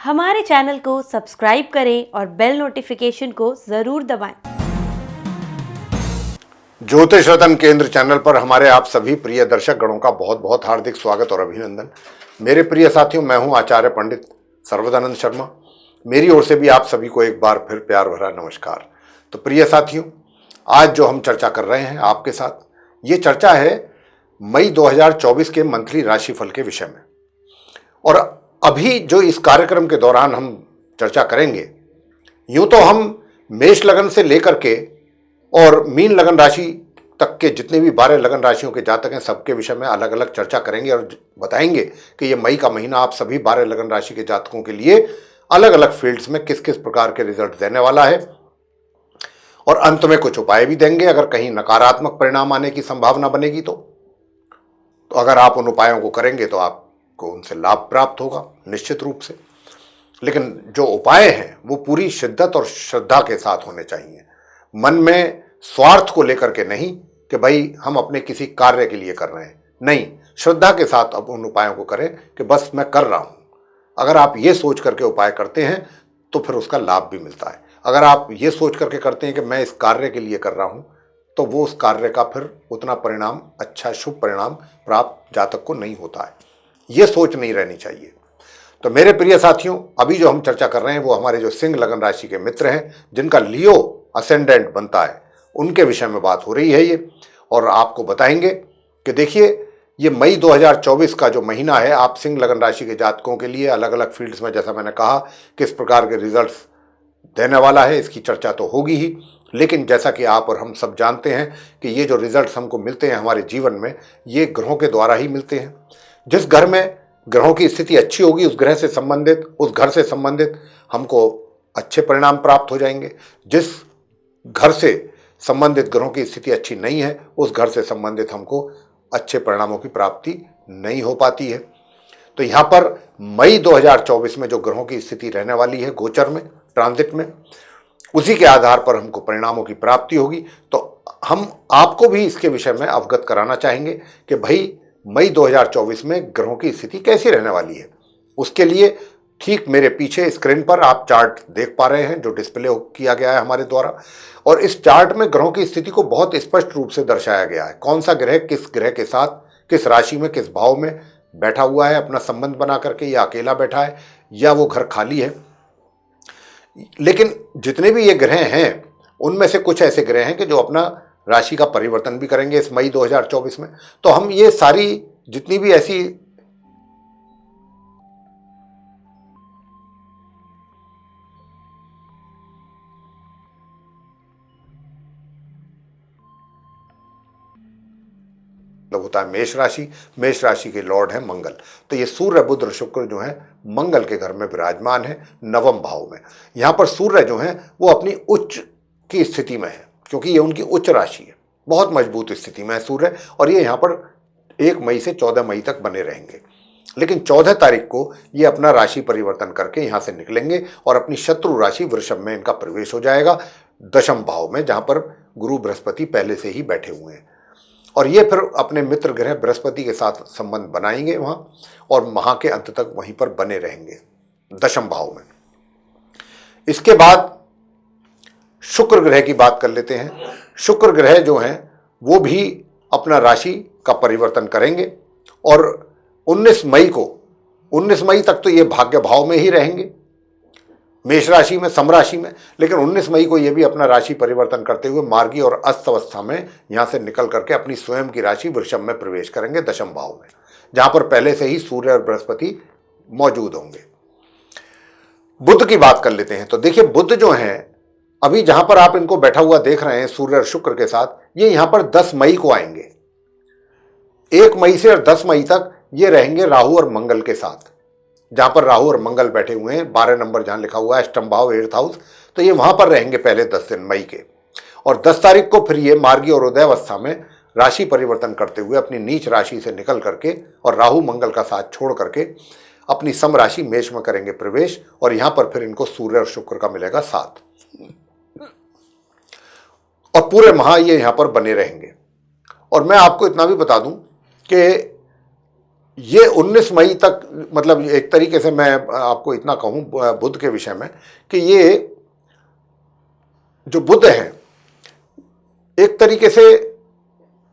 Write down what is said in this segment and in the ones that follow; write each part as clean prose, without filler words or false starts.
हमारे चैनल को सब्सक्राइब करें और बेल नोटिफिकेशन को जरूर दबाएं। ज्योतिष रतन केंद्र चैनल पर हमारे आप सभी प्रिय दर्शक गणों का बहुत बहुत हार्दिक स्वागत और अभिनंदन। मेरे प्रिय साथियों, मैं हूं आचार्य पंडित सर्वदानंद शर्मा। मेरी ओर से भी आप सभी को एक बार फिर प्यार भरा नमस्कार। तो प्रिय साथियों, आज जो हम चर्चा कर रहे हैं आपके साथ, ये चर्चा है मई 2024 के मंथली राशिफल के विषय में। और अभी जो इस कार्यक्रम के दौरान हम चर्चा करेंगे, यूं तो हम मेष लगन से लेकर के और मीन लगन राशि तक के जितने भी 12 लगन राशियों के जातक हैं, सबके विषय में अलग अलग चर्चा करेंगे और बताएंगे कि ये मई का महीना आप सभी 12 लगन राशि के जातकों के लिए अलग अलग फील्ड्स में किस किस प्रकार के रिजल्ट देने वाला है। और अंत में कुछ उपाय भी देंगे अगर कहीं नकारात्मक परिणाम आने की संभावना बनेगी तो अगर आप उन उपायों को करेंगे तो आपको उनसे लाभ प्राप्त होगा निश्चित रूप से। लेकिन जो उपाय हैं वो पूरी शिद्दत और श्रद्धा के साथ होने चाहिए। मन में स्वार्थ को लेकर के नहीं कि भाई हम अपने किसी कार्य के लिए कर रहे हैं, नहीं, श्रद्धा के साथ अब उन उपायों को करें कि बस मैं कर रहा हूं। अगर आप ये सोच करके उपाय करते हैं तो फिर उसका लाभ भी मिलता है। अगर आप ये सोच करके करते हैं कि मैं इस कार्य के लिए कर रहा हूं, तो वो उस कार्य का फिर उतना परिणाम, अच्छा शुभ परिणाम प्राप्त जातक को नहीं होता है। ये सोच नहीं रहनी चाहिए। तो मेरे प्रिय साथियों, अभी जो हम चर्चा कर रहे हैं वो हमारे जो सिंह लगन राशि के मित्र हैं, जिनका लियो असेंडेंट बनता है, उनके विषय में बात हो रही है ये। और आपको बताएंगे कि देखिए, ये मई 2024 का जो महीना है आप सिंह लगन राशि के जातकों के लिए अलग अलग फील्ड्स में, जैसा मैंने कहा, किस प्रकार के रिजल्ट्स देने वाला है, इसकी चर्चा तो होगी ही। लेकिन जैसा कि आप और हम सब जानते हैं कि ये जो रिजल्ट्स हमको मिलते हैं हमारे जीवन में, ये ग्रहों के द्वारा ही मिलते हैं। जिस घर में ग्रहों की स्थिति अच्छी होगी, उस ग्रह से संबंधित, उस घर से संबंधित हमको अच्छे परिणाम प्राप्त हो जाएंगे। जिस घर से संबंधित ग्रहों की स्थिति अच्छी नहीं है, उस घर से संबंधित हमको अच्छे परिणामों की प्राप्ति नहीं हो पाती है। तो यहाँ पर मई 2024 में जो ग्रहों की स्थिति रहने वाली है गोचर में, ट्रांजिट में, उसी के आधार पर हमको परिणामों की प्राप्ति होगी। तो हम आपको भी इसके विषय में अवगत कराना चाहेंगे कि भाई मई 2024 में ग्रहों की स्थिति कैसी रहने वाली है। उसके लिए ठीक मेरे पीछे स्क्रीन पर आप चार्ट देख पा रहे हैं जो डिस्प्ले किया गया है हमारे द्वारा। और इस चार्ट में ग्रहों की स्थिति को बहुत स्पष्ट रूप से दर्शाया गया है। कौन सा ग्रह किस ग्रह के साथ, किस राशि में, किस भाव में बैठा हुआ है अपना संबंध बना करके, या अकेला बैठा है, या वो घर खाली है। लेकिन जितने भी ये ग्रह हैं, उनमें से कुछ ऐसे ग्रह हैं कि जो अपना राशि का परिवर्तन भी करेंगे इस मई 2024 में। तो हम ये सारी जितनी भी ऐसी होता है मेष राशि के लॉर्ड है मंगल। तो ये सूर्य, बुध और शुक्र जो है मंगल के घर में विराजमान है, नवम भाव में। यहां पर सूर्य जो है वो अपनी उच्च की स्थिति में है, क्योंकि ये उनकी उच्च राशि है, बहुत मजबूत स्थिति में है सूर्य। और ये यहाँ पर 1 मई से 14 मई तक बने रहेंगे। लेकिन 14 तारीख को ये अपना राशि परिवर्तन करके यहां से निकलेंगे और अपनी शत्रु राशि वृषभ में इनका प्रवेश हो जाएगा, दशम भाव में, जहां पर गुरु बृहस्पति पहले से ही बैठे हुए हैं। और ये फिर अपने मित्र ग्रह बृहस्पति के साथ संबंध बनाएंगे वहां, और माह के अंत तक वहीं पर बने रहेंगे दशम भाव में। इसके बाद शुक्र ग्रह की बात कर लेते हैं। शुक्र ग्रह जो हैं वो भी अपना राशि का परिवर्तन करेंगे और 19 मई तक तो ये भाग्य भाव में ही रहेंगे, मेष राशि में, समराशि में। लेकिन 19 मई को ये भी अपना राशि परिवर्तन करते हुए मार्गी और अस्त अवस्था में यहां से निकल करके अपनी स्वयं की राशि वृषभ में प्रवेश करेंगे, दशम भाव में, जहां पर पहले से ही सूर्य और बृहस्पति मौजूद होंगे। बुध की बात कर लेते हैं। तो देखिए, बुध जो है अभी जहां पर आप इनको बैठा हुआ देख रहे हैं सूर्य और शुक्र के साथ, ये यहां पर 10 मई को आएंगे। 1 मई से और 10 मई तक ये रहेंगे राहु और मंगल के साथ, जहां पर राहु और मंगल बैठे हुए हैं, 12 नंबर जहां लिखा हुआ है अष्टम भाव, 8th हाउस। तो ये वहां पर रहेंगे पहले 10 दिन मई के। और 10 तारीख को फिर ये मार्गी और उदय अवस्था में राशि परिवर्तन करते हुए अपनी नीच राशि से निकल करके और राहु मंगल का साथ छोड़ करके अपनी सम राशि मेष में करेंगे प्रवेश। और यहां पर फिर इनको सूर्य और शुक्र का मिलेगा साथ, और पूरे माह ये यहां पर बने रहेंगे। और मैं आपको इतना भी बता दूं कि ये 19 मई तक, मतलब एक तरीके से मैं आपको इतना कहूं बुध के विषय में कि ये जो बुध हैं एक तरीके से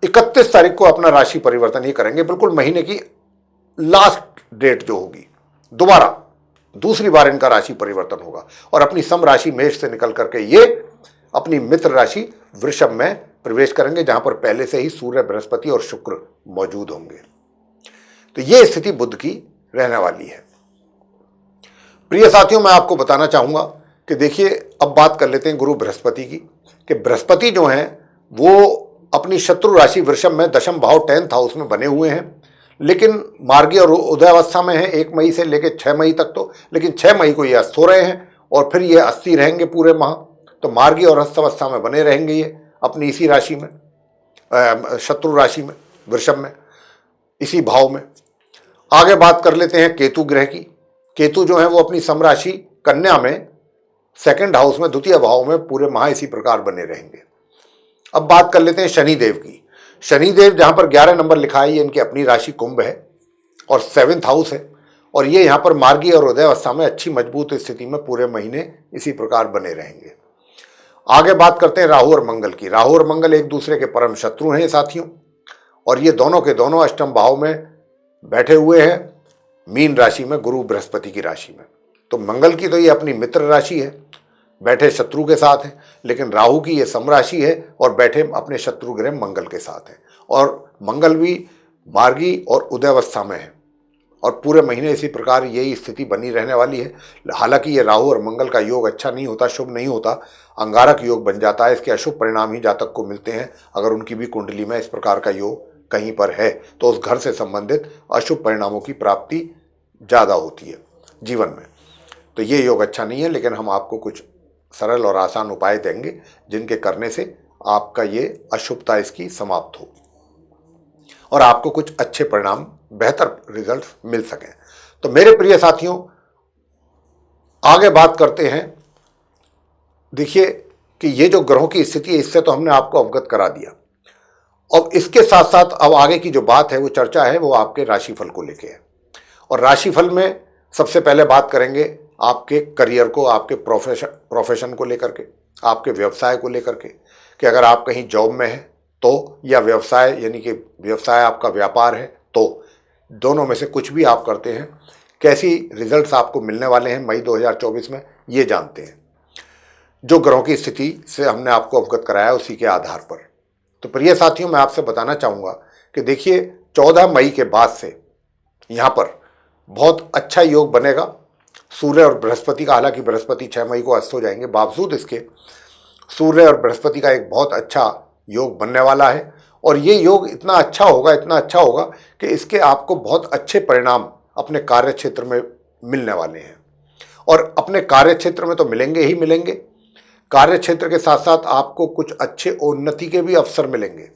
31 तारीख को अपना राशि परिवर्तन ही करेंगे, बिल्कुल महीने की लास्ट डेट जो होगी, दोबारा दूसरी बार इनका राशि परिवर्तन होगा और अपनी सम राशि मेष से निकल करके ये अपनी मित्र राशि वृषभ में प्रवेश करेंगे, जहां पर पहले से ही सूर्य, बृहस्पति और शुक्र मौजूद होंगे। तो ये स्थिति बुध की रहने वाली है। प्रिय साथियों, मैं आपको बताना चाहूंगा कि देखिए, अब बात कर लेते हैं गुरु बृहस्पति की, कि बृहस्पति जो हैं वो अपनी शत्रु राशि वृषभ में दशम भाव 10th हाउस में बने हुए हैं, लेकिन मार्गी और उदयावस्था में है 1 मई से लेकर 6 मई तक। तो लेकिन 6 मई को ये अस्त हो रहे हैं और फिर ये अस्थि रहेंगे पूरे माह। तो मार्गी और अस्तवस्था में बने रहेंगे ये अपनी इसी राशि में, शत्रु राशि में, वृषभ में, इसी भाव में। आगे बात कर लेते हैं केतु ग्रह की। केतु जो है वो अपनी सम राशि कन्या में 2nd हाउस में, द्वितीय भाव में पूरे माह इसी प्रकार बने रहेंगे। अब बात कर लेते हैं शनिदेव की। शनिदेव जहां पर 11 नंबर लिखा है, ये इनकी अपनी राशि कुंभ है और 7th हाउस है, और ये यहां पर मार्गी और उदयावस्था में अच्छी मजबूत स्थिति में पूरे महीने इसी प्रकार बने रहेंगे। आगे बात करते हैं राहु और मंगल की। राहु और मंगल एक दूसरे के परम शत्रु हैं साथियों, और ये दोनों के दोनों अष्टम भाव में बैठे हुए हैं, मीन राशि में, गुरु बृहस्पति की राशि में। तो मंगल की तो ये अपनी मित्र राशि है, बैठे शत्रु के साथ है, लेकिन राहु की ये सम राशि है और बैठे अपने शत्रु ग्रह मंगल के साथ है, और मंगल भी मार्गी और उदयावस्था में है, और पूरे महीने इसी प्रकार यही स्थिति बनी रहने वाली है। हालांकि ये राहु और मंगल का योग अच्छा नहीं होता, शुभ नहीं होता, अंगारक योग बन जाता है। इसके अशुभ परिणाम ही जातक को मिलते हैं। अगर उनकी भी कुंडली में इस प्रकार का योग कहीं पर है तो उस घर से संबंधित अशुभ परिणामों की प्राप्ति ज़्यादा होती है जीवन में। तो ये योग अच्छा नहीं है, लेकिन हम आपको कुछ सरल और आसान उपाय देंगे जिनके करने से आपका ये अशुभता इसकी समाप्त हो और आपको कुछ अच्छे परिणाम, बेहतर रिजल्ट मिल सकें। तो मेरे प्रिय साथियों, आगे बात करते हैं। देखिए कि ये जो ग्रहों की स्थिति है, इससे तो हमने आपको अवगत करा दिया। और इसके साथ साथ अब आगे की जो बात है, वो चर्चा है, वो आपके राशिफल को लेके है। और राशिफल में सबसे पहले बात करेंगे आपके करियर को, आपके प्रोफेशन को लेकर के, आपके व्यवसाय को लेकर के, कि अगर आप कहीं जॉब में हैं तो, या व्यवसाय यानी कि व्यवसाय आपका व्यापार है तो, दोनों में से कुछ भी आप करते हैं, कैसी रिजल्ट्स आपको मिलने वाले हैं मई 2024 में, ये जानते हैं। जो ग्रहों की स्थिति से हमने आपको अवगत कराया उसी के आधार पर। तो प्रिय साथियों, मैं आपसे बताना चाहूँगा कि देखिए 14 मई के बाद से यहाँ पर बहुत अच्छा योग बनेगा सूर्य और बृहस्पति का। हालांकि बृहस्पति 6 मई को अस्त हो जाएंगे, बावजूद इसके सूर्य और बृहस्पति का एक बहुत अच्छा योग बनने वाला है। और ये योग इतना अच्छा होगा कि इसके आपको बहुत अच्छे परिणाम अपने कार्य क्षेत्र में मिलने वाले हैं। और अपने कार्य क्षेत्र में तो मिलेंगे ही मिलेंगे, कार्य क्षेत्र के साथ साथ आपको कुछ अच्छे उन्नति के भी अवसर मिलेंगे।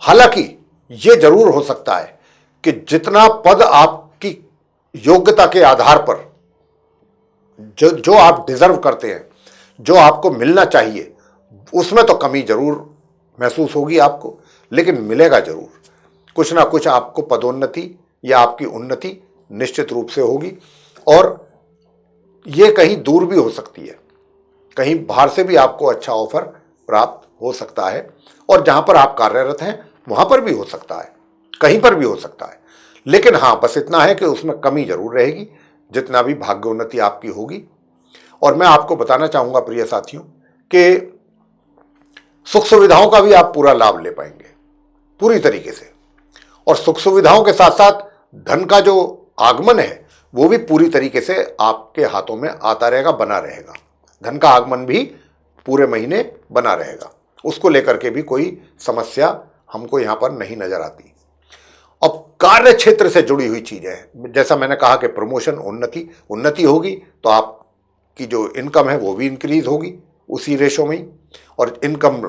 हालांकि ये जरूर हो सकता है कि जितना पद आपकी योग्यता के आधार पर जो आप डिजर्व करते हैं, जो आपको मिलना चाहिए, उसमें तो कमी जरूर महसूस होगी आपको, लेकिन मिलेगा जरूर। कुछ ना कुछ आपको पदोन्नति या आपकी उन्नति निश्चित रूप से होगी, और ये कहीं दूर भी हो सकती है, कहीं बाहर से भी आपको अच्छा ऑफर प्राप्त हो सकता है, और जहां पर आप कार्यरत हैं वहां पर भी हो सकता है, कहीं पर भी हो सकता है। लेकिन हाँ, बस इतना है कि उसमें कमी जरूर रहेगी जितना भी भाग्योन्नति आपकी होगी। और मैं आपको बताना चाहूंगा प्रिय साथियों कि सुख सुविधाओं का भी आप पूरा लाभ ले पाएंगे पूरी तरीके से, और सुख सुविधाओं के साथ साथ धन का जो आगमन है वो भी पूरी तरीके से आपके हाथों में आता रहेगा, बना रहेगा। धन का आगमन भी पूरे महीने बना रहेगा, उसको लेकर के भी कोई समस्या हमको यहां पर नहीं नजर आती। अब कार्य क्षेत्र से जुड़ी हुई चीजें हैं, जैसा मैंने कहा कि प्रमोशन, उन्नति होगी तो आपकी जो इनकम है वो भी इंक्रीज होगी उसी रेशो में ही, और इनकम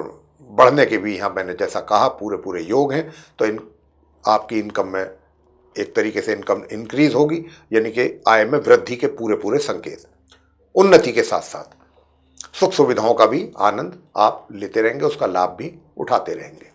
बढ़ने के भी यहाँ मैंने जैसा कहा पूरे योग हैं। तो आपकी इनकम में एक तरीके से इनकम इंक्रीज होगी, यानी कि आय में वृद्धि के पूरे संकेत। उन्नति के साथ साथ सुख सुविधाओं का भी आनंद आप लेते रहेंगे, उसका लाभ भी उठाते रहेंगे।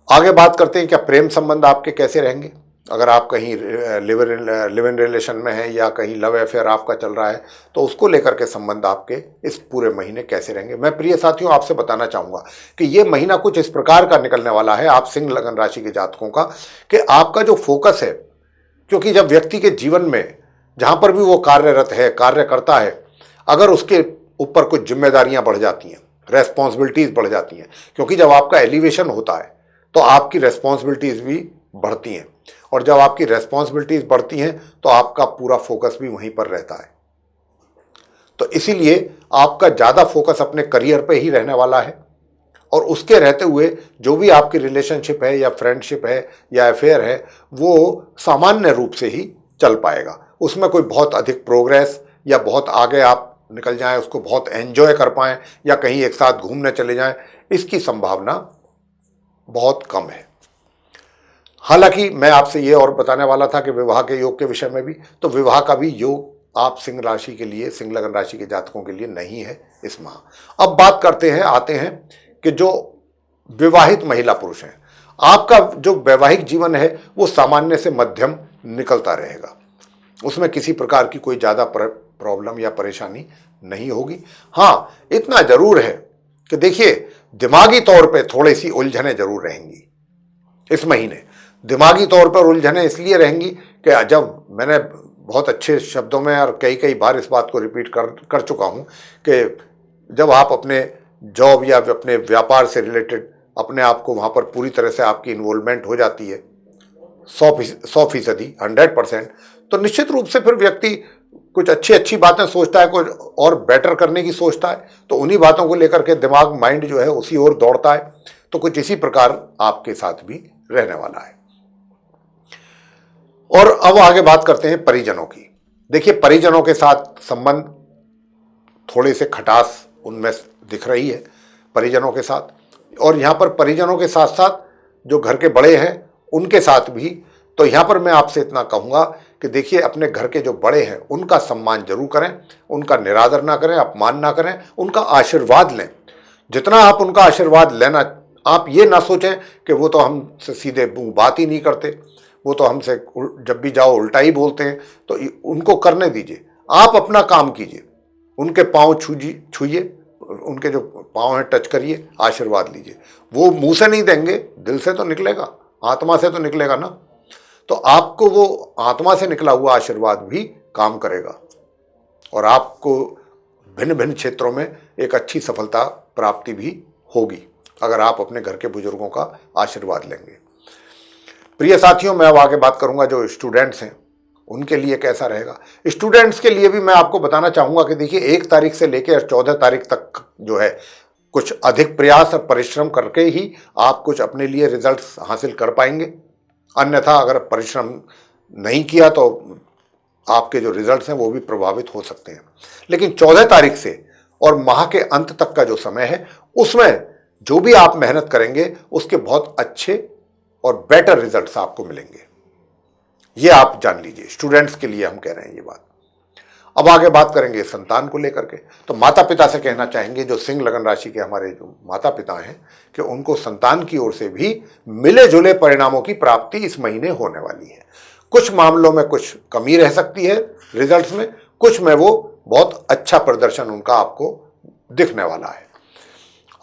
आगे बात करते हैं क्या प्रेम संबंध आपके कैसे रहेंगे। अगर आप कहीं लिव इन रिलेशन में हैं या कहीं लव अफेयर आपका चल रहा है तो उसको लेकर के संबंध आपके इस पूरे महीने कैसे रहेंगे। मैं प्रिय साथियों आपसे बताना चाहूँगा कि ये महीना कुछ इस प्रकार का निकलने वाला है आप सिंह लगन राशि के जातकों का कि आपका जो फोकस है, क्योंकि जब व्यक्ति के जीवन में जहाँ पर भी वो कार्यरत है, कार्य करता है, अगर उसके ऊपर कुछ जिम्मेदारियाँ बढ़ जाती हैं, रेस्पॉन्सिबिलिटीज़ बढ़ जाती हैं, क्योंकि जब आपका एलिवेशन होता है तो आपकी रेस्पॉन्सिबिलिटीज़ भी बढ़ती हैं, और जब आपकी रेस्पॉन्सिबिलिटीज़ बढ़ती हैं तो आपका पूरा फोकस भी वहीं पर रहता है। तो इसीलिए आपका ज़्यादा फोकस अपने करियर पे ही रहने वाला है, और उसके रहते हुए जो भी आपकी रिलेशनशिप है या फ्रेंडशिप है या अफेयर है वो सामान्य रूप से ही चल पाएगा। उसमें कोई बहुत अधिक प्रोग्रेस या बहुत आगे आप निकल जाएं, उसको बहुत एंजॉय कर पाएं या कहीं एक साथ घूमने चले जाएं, इसकी संभावना बहुत कम है। हालांकि मैं आपसे ये और बताने वाला था कि विवाह के योग के विषय में भी, तो विवाह का भी योग आप सिंह राशि के लिए, सिंह लगन राशि के जातकों के लिए नहीं है इस माह। अब बात करते हैं, आते हैं कि जो विवाहित महिला पुरुष हैं, आपका जो वैवाहिक जीवन है वो सामान्य से मध्यम निकलता रहेगा। उसमें किसी प्रकार की कोई ज़्यादा प्रॉब्लम या परेशानी नहीं होगी। हाँ, इतना जरूर है कि देखिए दिमागी तौर पे थोड़ी सी उलझनें जरूर रहेंगी इस महीने। दिमागी तौर पर उलझनें इसलिए रहेंगी कि जब मैंने बहुत अच्छे शब्दों में और कई कई बार इस बात को रिपीट कर चुका हूँ कि जब आप अपने जॉब या अपने व्यापार से रिलेटेड अपने आप को वहाँ पर पूरी तरह से आपकी इन्वॉल्वमेंट हो जाती है 100%, 100%, तो निश्चित रूप से फिर व्यक्ति कुछ अच्छी बातें सोचता है, कुछ और बेटर करने की सोचता है, तो उन्हीं बातों को लेकर के दिमाग, माइंड जो है उसी ओर दौड़ता है। तो कुछ इसी प्रकार आपके साथ भी रहने वाला है। और अब आगे बात करते हैं परिजनों की। देखिए परिजनों के साथ संबंध थोड़े से खटास उनमें दिख रही है परिजनों के साथ, और यहाँ पर परिजनों के साथ साथ जो घर के बड़े हैं उनके साथ भी। तो यहाँ पर मैं आपसे इतना कहूँगा कि देखिए अपने घर के जो बड़े हैं उनका सम्मान जरूर करें, उनका निरादर ना करें, अपमान ना करें, उनका आशीर्वाद लें। जितना आप उनका आशीर्वाद लेना, आप ये ना सोचें कि वो तो हमसे सीधे बात ही नहीं करते, वो तो हमसे जब भी जाओ उल्टा ही बोलते हैं, तो उनको करने दीजिए। आप अपना काम कीजिए, उनके पाँव छूइए, उनके जो पाँव हैं टच करिए, आशीर्वाद लीजिए। वो मुंह से नहीं देंगे, दिल से तो निकलेगा, आत्मा से तो निकलेगा ना। तो आपको वो आत्मा से निकला हुआ आशीर्वाद भी काम करेगा और आपको भिन्न भिन्न क्षेत्रों में एक अच्छी सफलता प्राप्ति भी होगी अगर आप अपने घर के बुजुर्गों का आशीर्वाद लेंगे। प्रिय साथियों, मैं अब आगे बात करूंगा जो स्टूडेंट्स हैं उनके लिए कैसा रहेगा। स्टूडेंट्स के लिए भी मैं आपको बताना चाहूंगा कि देखिए 1 तारीख से लेकर 14 तारीख तक जो है कुछ अधिक प्रयास और परिश्रम करके ही आप कुछ अपने लिए रिजल्ट्स हासिल कर पाएंगे। अन्यथा अगर परिश्रम नहीं किया तो आपके जो रिजल्ट्स हैं वो भी प्रभावित हो सकते हैं। लेकिन 14 तारीख से और माह के अंत तक का जो समय है उसमें जो भी आप मेहनत करेंगे उसके बहुत अच्छे और बेटर रिजल्ट्स आपको मिलेंगे। ये आप जान लीजिए, स्टूडेंट्स के लिए हम कह रहे हैं ये बात। अब आगे बात करेंगे संतान को लेकर के। तो माता पिता से कहना चाहेंगे, जो सिंह लगन राशि के हमारे जो माता पिता हैं, कि उनको संतान की ओर से भी मिले जुले परिणामों की प्राप्ति इस महीने होने वाली है। कुछ मामलों में कुछ कमी रह सकती है रिजल्ट्स में, कुछ में वो बहुत अच्छा प्रदर्शन उनका आपको दिखने वाला है।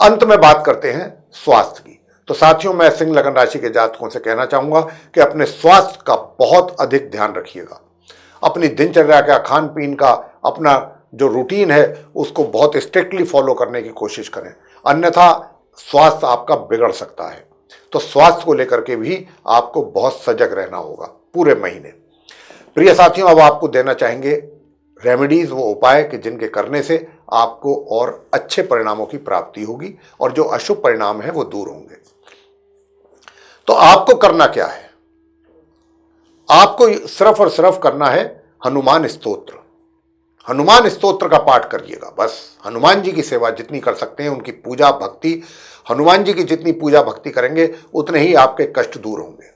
अंत में बात करते हैं स्वास्थ्य की। तो साथियों, मैं सिंह लगन राशि के जातकों से कहना चाहूंगा कि अपने स्वास्थ्य का बहुत अधिक ध्यान रखिएगा। अपनी दिनचर्या का, खान पीन का, अपना जो रूटीन है उसको बहुत स्ट्रिक्टली फॉलो करने की कोशिश करें, अन्यथा स्वास्थ्य आपका बिगड़ सकता है। तो स्वास्थ्य को लेकर के भी आपको बहुत सजग रहना होगा पूरे महीने। प्रिय साथियों, अब आपको देना चाहेंगे रेमेडीज, वो उपाय कि जिनके करने से आपको और अच्छे परिणामों की प्राप्ति होगी और जो अशुभ परिणाम है वो दूर होंगे। तो आपको करना क्या है? आपको सिर्फ और सिर्फ करना है हनुमान स्तोत्र। हनुमान स्तोत्र का पाठ करिएगा बस। हनुमान जी की सेवा जितनी कर सकते हैं, उनकी पूजा भक्ति, हनुमान जी की जितनी पूजा भक्ति करेंगे उतने ही आपके कष्ट दूर होंगे।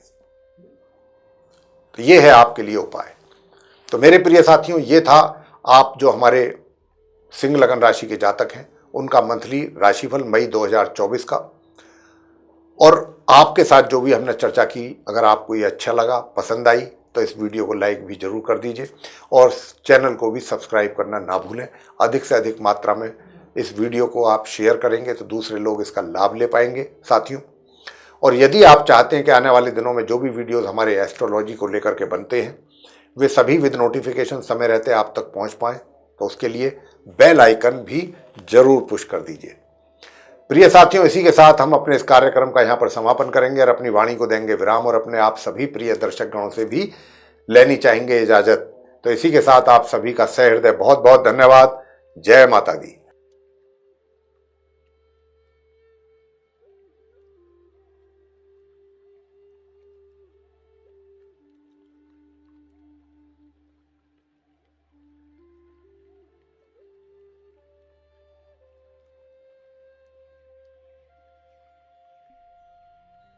तो ये है आपके लिए उपाय। तो मेरे प्रिय साथियों, ये था आप जो हमारे सिंह लगन राशि के जातक हैं उनका मंथली राशिफल मई 2024 का। और आपके साथ जो भी हमने चर्चा की, अगर आपको ये अच्छा लगा, पसंद आई, तो इस वीडियो को लाइक भी जरूर कर दीजिए और चैनल को भी सब्सक्राइब करना ना भूलें। अधिक से अधिक मात्रा में इस वीडियो को आप शेयर करेंगे तो दूसरे लोग इसका लाभ ले पाएंगे साथियों। और यदि आप चाहते हैं कि आने वाले दिनों में जो भी वीडियोस हमारे एस्ट्रोलॉजी को लेकर के बनते हैं वे सभी विद नोटिफिकेशन समय रहते आप तक पहुंच पाएं, तो उसके लिए बेल आइकन भी जरूर पुश कर दीजिए। प्रिय साथियों, इसी के साथ हम अपने इस कार्यक्रम का यहाँ पर समापन करेंगे और अपनी वाणी को देंगे विराम और अपने आप सभी प्रिय दर्शक गणों से भी लेनी चाहेंगे इजाजत। तो इसी के साथ आप सभी का सहृदय बहुत बहुत धन्यवाद। जय माता दी।